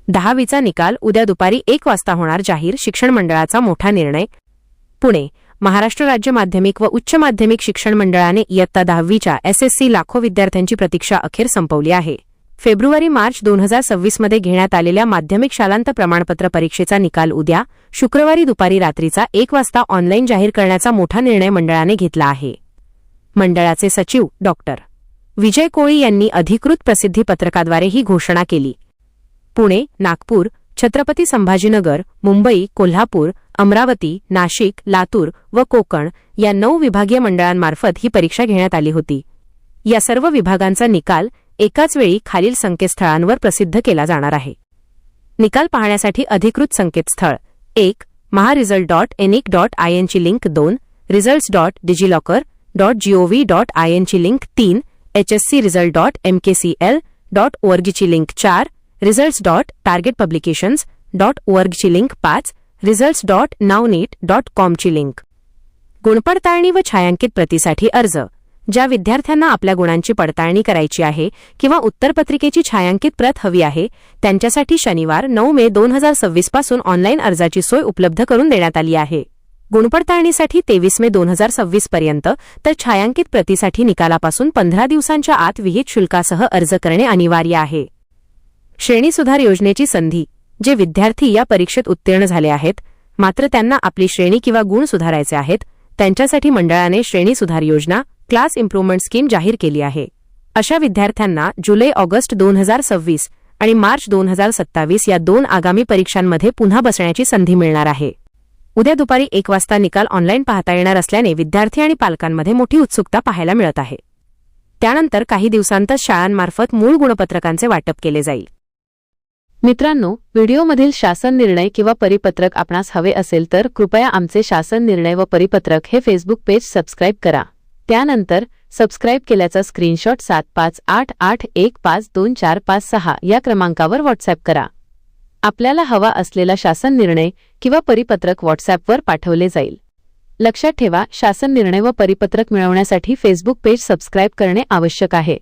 10वीचा निकाल उद्या दुपारी 1 वाजता होणार जाहीर, शिक्षण मंडळाचा मोठा निर्णय. पुणे. महाराष्ट्र राज्य माध्यमिक व उच्च माध्यमिक शिक्षण मंडळाने इयत्ता 10वीच्या SSC लाखो विद्यार्थ्यांची प्रतीक्षा अखेर संपवली आहे. फेब्रुवारी-मार्च 2026 मध्ये घेण्यात आलेल्या माध्यमिक शालांत प्रमाणपत्र परीक्षेचा निकाल उद्या शुक्रवारी दुपारी रात्रीचा 1 वाजता ऑनलाईन जाहीर करण्याचा मोठा निर्णय मंडळाने घेतला आहे. मंडळाचे सचिव डॉ. विजय कोळी यांनी अधिकृत प्रसिद्धी पत्रकाद्वारे ही घोषणा केली. पुणे, नागपूर, छत्रपती संभाजीनगर, मुंबई, कोल्हापूर, अमरावती, नाशिक, लातूर व कोकण या 9 विभागीय मंडळांमार्फत ही परीक्षा घेण्यात आली होती. या सर्व विभागांचा निकाल एकाच वेळी खालील संकेतस्थळांवर प्रसिद्ध केला जाणार आहे. निकाल पाहण्यासाठी अधिकृत संकेतस्थळ: 1. maharesult.nic.in ची लिंक. 2. results.digiloccer.gov.in ची लिंक. 3. hscresult.mkcl.org ची लिंक. 4. results.targetpublications.org ची लिंक. 5. results.nowneet.com ची लिंक. गुणपडताळणी व छायांकित प्रतीसाठी अर्ज. ज्या विद्यार्थ्यांना आपल्या गुणांची पडताळणी करायची आहे किंवा उत्तरपत्रिकेची छायांकित प्रत हवी आहे त्यांच्यासाठी शनिवार 9 मे 2026 पासून ऑनलाईन अर्जाची सोय उपलब्ध करून देण्यात आली आहे. गुणपडताळणीसाठी 23 मे 2026 पर्यंत तर छायांकित प्रतीसाठी निकालापासून 15 दिवसांच्या आत विहित शुल्कासह अर्ज करणे अनिवार्य आहे. श्रेणी सुधार योजनेची संधी. जे विद्यार्थी या परीक्षेत उत्तीर्ण झाले आहेत मात्र त्यांना आपली श्रेणी किंवा गुण सुधारायचे आहेत त्यांच्यासाठी मंडळाने श्रेणी सुधार योजना क्लास इम्प्रूव्हमेंट स्कीम जाहीर केली आहे. अशा विद्यार्थ्यांना जुलै-ऑगस्ट 2026 आणि मार्च 2027 या 2 आगामी परीक्षांमध्ये पुन्हा बसण्याची संधी मिळणार आहे. उद्या दुपारी 1 वाजता निकाल ऑनलाईन पाहता येणार असल्याने विद्यार्थी आणि पालकांमध्ये मोठी उत्सुकता पाहायला मिळत आहे. त्यानंतर काही दिवसांतच शाळांमार्फत मूळ गुणपत्रकांचे वाटप केले जाईल. मित्रांनो, व्हिडिओमधील शासन निर्णय किंवा परिपत्रक आपणास हवे असेल तर कृपया आमचे शासन निर्णय व परिपत्रक हे फेसबुक पेज सबस्क्राईब करा. त्यानंतर सबस्क्राईब केल्याचा स्क्रीनशॉट 7588152456 या क्रमांकावर व्हॉट्सअप करा. आपल्याला हवा असलेला शासन निर्णय किंवा परिपत्रक व्हॉट्सअपवर पाठवले जाईल. लक्षात ठेवा, शासन निर्णय व परिपत्रक मिळवण्यासाठी फेसबुक पेज सबस्क्राईब करणे आवश्यक आहे.